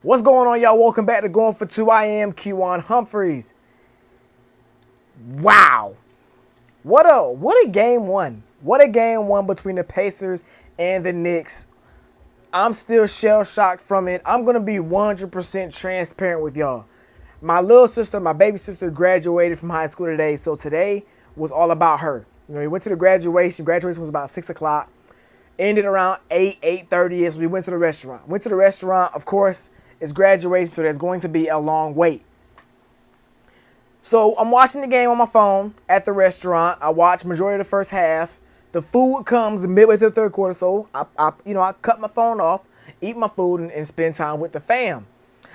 What's going on, y'all? Welcome back to Going for Two. I am Kewan Humphreys. Wow. What a game one. What a game one between the Pacers and the Knicks. I'm still shell-shocked from it. I'm going to be 100% transparent with y'all. My little sister, my baby sister, graduated from high school today, so today was all about her. We went to the graduation. Graduation was about 6 o'clock. Ended around 8:30 we went to the restaurant. Went to the restaurant, of course. It's graduation, so there's going to be a long wait. So I'm watching the game on my phone at the restaurant. I watch majority of the first half. The food comes midway through the third quarter, so I cut my phone off, eat my food, and spend time with the fam.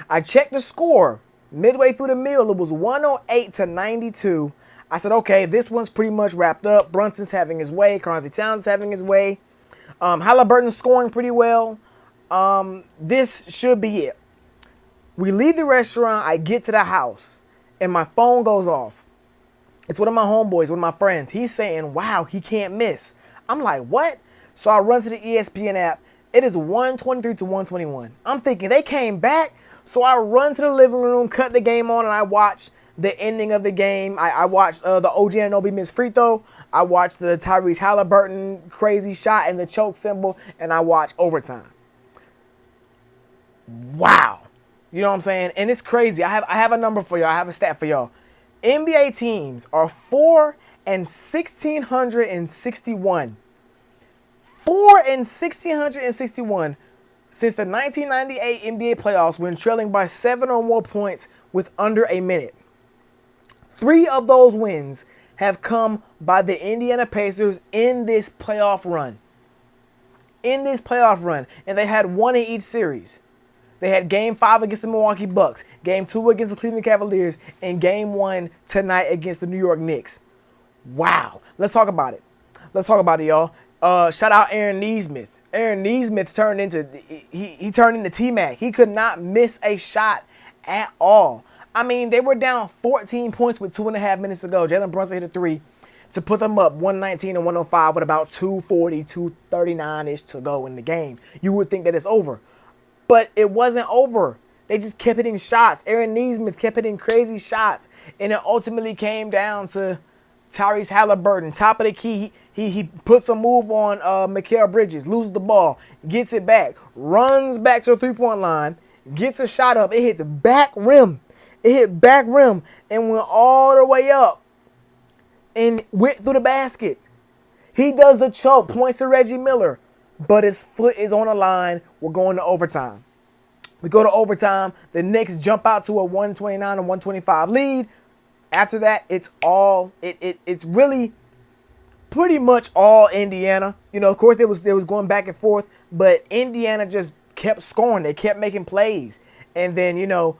I checked the score midway through the meal. It was 108-92. I said, okay, this one's pretty much wrapped up. Brunson's having his way. Karl-Anthony Towns is having his way. Haliburton's scoring pretty well. This should be it. We leave the restaurant, I get to the house, and my phone goes off. It's one of my homeboys, one of my friends. He's saying, wow, he can't miss. I'm like, what? So I run to the ESPN app. It is 123-121. I'm thinking they came back. So I run to the living room, cut the game on, and I watch the ending of the game. I watched the OG Anunoby missed free throw. I watched the Tyrese Haliburton crazy shot and the choke symbol, and I watched overtime. Wow. You know what I'm saying? And it's crazy. I have a number for y'all. I have a stat for y'all. NBA teams are 4-1,661. 4-1,661 since the 1998 NBA playoffs when trailing by 7 or more points with under a minute. 3 of those wins have come by the Indiana Pacers in this playoff run. And they had one in each series. They had Game 5 against the Milwaukee Bucks, Game 2 against the Cleveland Cavaliers, and Game 1 tonight against the New York Knicks. Wow. Let's talk about it. Y'all. Shout out Aaron Nesmith. Aaron Nesmith turned into T-Mac. He could not miss a shot at all. I mean, they were down 14 points with 2.5 minutes to go. Jalen Brunson hit a 3 to put them up 119-105 with about 239-ish to go in the game. You would think that it's over. But it wasn't over. They just kept hitting shots. Aaron Nesmith kept hitting crazy shots. And it ultimately came down to Tyrese Haliburton. Top of the key, he puts a move on Mikal Bridges, loses the ball, gets it back, runs back to the three-point line, gets a shot up. It hits back rim. And went all the way up and went through the basket. He does the choke, points to Reggie Miller. But his foot is on the line. We're going to overtime. We go to overtime. The Knicks jump out to a 129-125 lead. After that, it's really pretty much all Indiana. You know, of course, there was going back and forth, but Indiana just kept scoring. They kept making plays. And then, the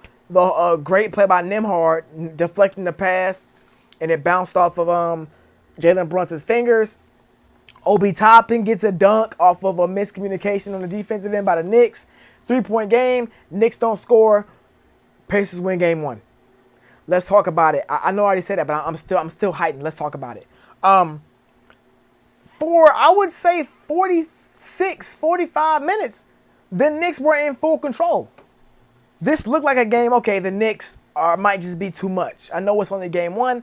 great play by Nembhard deflecting the pass, and it bounced off of Jalen Brunson's fingers. Obi Toppin gets a dunk off of a miscommunication on the defensive end by the Knicks. 3-point game. Knicks don't score. Pacers win game 1. Let's talk about it. I know I already said that, but I'm still heightened. Let's talk about it. For, I would say, 45 minutes, the Knicks were in full control. This looked like a game, okay, the Knicks might just be too much. I know it's only game 1,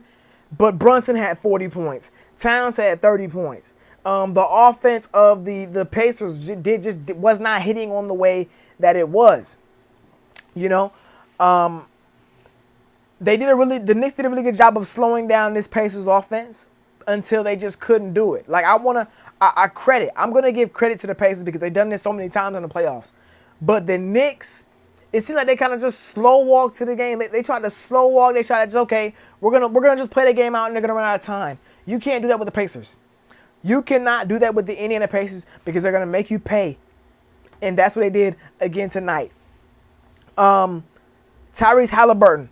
but Brunson had 40 points. Towns had 30 points. The offense of the Pacers was not hitting on the way that it was. The Knicks did a really good job of slowing down this Pacers offense until they just couldn't do it. Like I'm gonna give credit to the Pacers because they've done this so many times in the playoffs. But the Knicks, it seemed like they kind of just slow walked to the game. They tried to slow walk. They tried to just, okay, we're gonna just play the game out and they're gonna run out of time. You can't do that with the Pacers. You cannot do that with the Indiana Pacers because they're going to make you pay. And that's what they did again tonight. Tyrese Haliburton.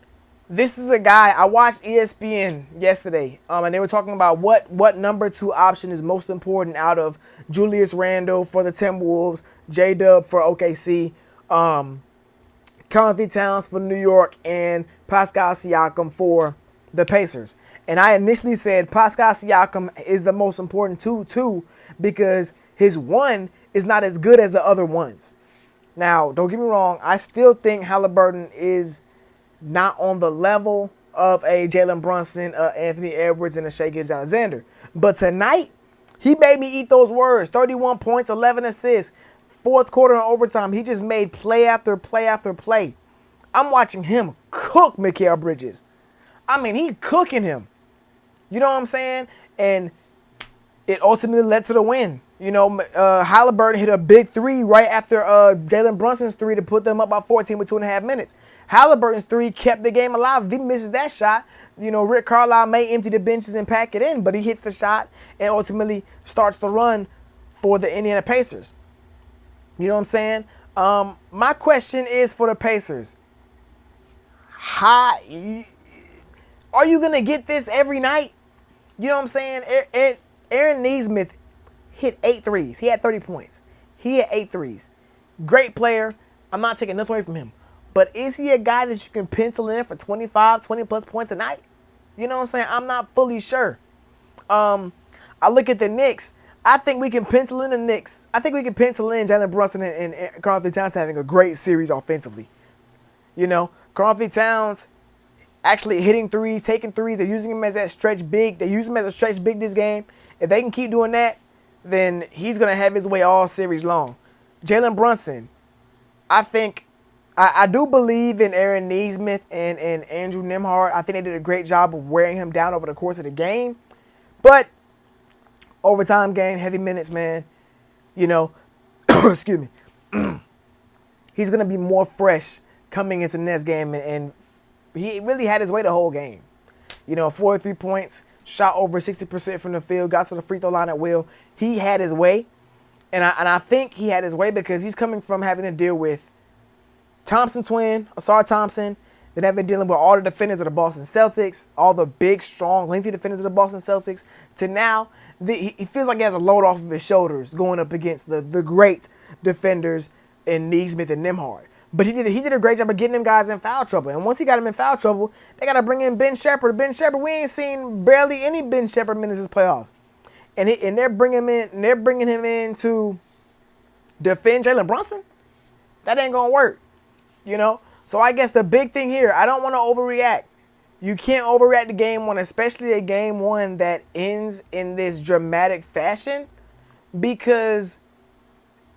This is a guy, I watched ESPN yesterday, and they were talking about what number 2 option is most important out of Julius Randle for the Timberwolves, J-Dub for OKC, Karl-Anthony Towns for New York, and Pascal Siakam for the Pacers. And I initially said Pascal Siakam is the most important too, because his one is not as good as the other ones. Now, don't get me wrong. I still think Haliburton is not on the level of a Jalen Brunson, Anthony Edwards, and a Shai Gilgeous-Alexander. But tonight, he made me eat those words. 31 points, 11 assists. Fourth quarter and overtime, he just made play after play after play. I'm watching him cook Mikal Bridges. I mean, he cooking him. You know what I'm saying? And it ultimately led to the win. You know, Haliburton hit a big three right after Jalen Brunson's three to put them up by 14 with 2.5 minutes. Haliburton's three kept the game alive. If he misses that shot, you know, Rick Carlisle may empty the benches and pack it in, but he hits the shot and ultimately starts the run for the Indiana Pacers. You know what I'm saying? My question is for the Pacers. Are you going to get this every night? You know what I'm saying? Aaron Nesmith hit 8 threes. He had 30 points. He had 8 threes. Great player. I'm not taking nothing away from him. But is he a guy that you can pencil in for 25, 20-plus points a night? You know what I'm saying? I'm not fully sure. I look at the Knicks. I think we can pencil in the Knicks. I think we can pencil in Jalen Brunson and Karl-Anthony Towns having a great series offensively. You know, Karl-Anthony Towns actually hitting threes, taking threes. They're using him as that stretch big. They use him as a stretch big this game. If they can keep doing that, then he's going to have his way all series long. Jalen Brunson, I do believe in Aaron Nesmith and Andrew Nembhard. I think they did a great job of wearing him down over the course of the game. But overtime game, heavy minutes, man. You know, excuse me. He's going to be more fresh coming into the next game, and he really had his way the whole game. You know, 43 points, shot over 60% from the field, got to the free throw line at will. He had his way, and I think he had his way because he's coming from having to deal with Thompson twin, Asar Thompson, then have been dealing with all the defenders of the Boston Celtics, all the big, strong, lengthy defenders of the Boston Celtics, to now he feels like he has a load off of his shoulders going up against the great defenders in Nesmith and Nembhard. But he did a great job of getting them guys in foul trouble. And once he got them in foul trouble, they got to bring in Ben Shepherd. Ben Shepherd, we ain't seen barely any Ben Shepherd minutes this playoffs. And they're bringing him in to defend Jalen Brunson. That ain't gonna work, you know. So I guess the big thing here, I don't want to overreact. You can't overreact to game one, especially a game one that ends in this dramatic fashion, because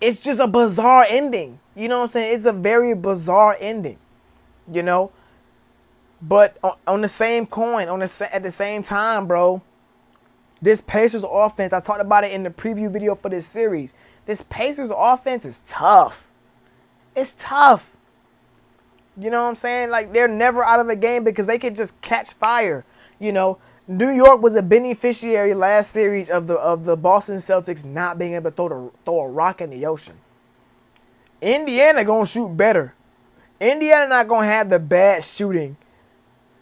it's just a bizarre ending. You know what I'm saying? It's a very bizarre ending, you know. But on the same coin, at the same time, bro, this Pacers offense, I talked about it in the preview video for this series. This Pacers offense is tough. It's tough. You know what I'm saying? Like, they're never out of a game because they can just catch fire. You know, New York was a beneficiary last series of the Boston Celtics not being able to throw a rock in the ocean. Indiana gonna shoot better. Indiana not gonna have the bad shooting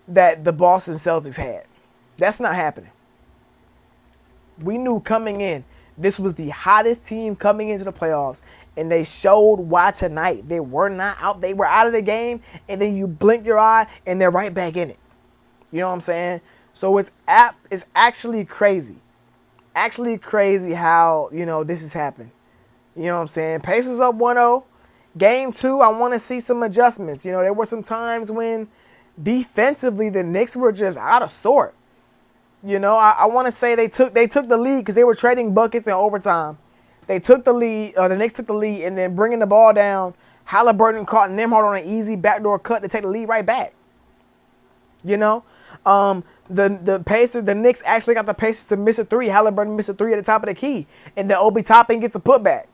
that the Boston Celtics had. That's not happening. We knew coming in, this was the hottest team coming into the playoffs, and they showed why tonight. They were not out. They were out of the game, and then you blink your eye, and they're right back in it. You know what I'm saying? So it's actually crazy. Actually crazy how, you know, this has happened. You know what I'm saying? Pacers up 1-0. Game 2, I want to see some adjustments. You know, there were some times when defensively the Knicks were just out of sort. You know, I want to say they took the lead because they were trading buckets in overtime. They took the lead, the Knicks took the lead, and then bringing the ball down, Haliburton caught Nembhard on an easy backdoor cut to take the lead right back. You know, the Knicks actually got the Pacers to miss a three. Haliburton missed a three at the top of the key, and the Obi Toppin gets a putback.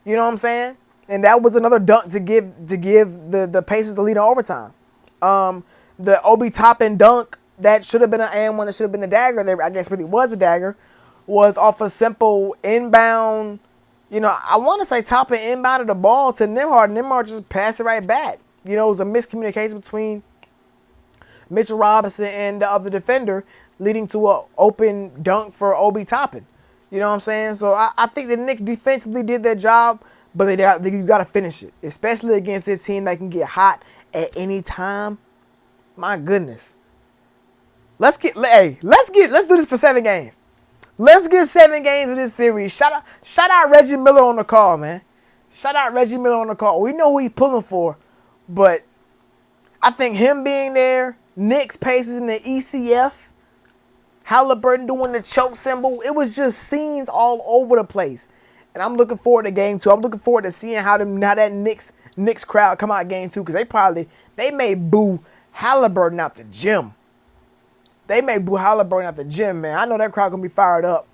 You know what I'm saying? And that was another dunk to give the Pacers the lead in overtime. The Obi Toppin dunk that should have been an and one, that should have been the dagger. There, I guess really was the dagger, was off a simple inbound. You know, I want to say Toppin inbounded the ball to Nembhard. Nembhard just passed it right back. You know, it was a miscommunication between Mitchell Robinson and the other defender, leading to an open dunk for Obi Toppin. You know what I'm saying? So I think the Knicks defensively did their job, but you got to finish it, especially against this team that can get hot at any time. My goodness. Let's do this for 7 games. Let's get 7 games of this series. Shout out Reggie Miller on the call, man. Shout out Reggie Miller on the call. We know who he's pulling for, but I think him being there, Knicks Pacers in the ECF, Haliburton doing the choke symbol, it was just scenes all over the place. And I'm looking forward to game 2. I'm looking forward to seeing how that Knicks crowd come out game 2, because they may boo Haliburton out the gym. They may boo Haliburton out the gym, man. I know that crowd gonna be fired up.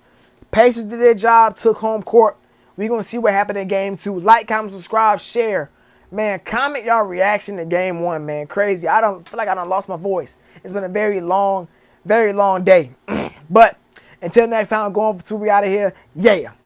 Pacers did their job, took home court. We're gonna see what happened in game 2. Like, comment, subscribe, share. Man, comment y'all reaction to game 1, man. Crazy. I don't feel like I done lost my voice. It's been a very long day. But until next time, I'm going for 2. We out of here. Yeah.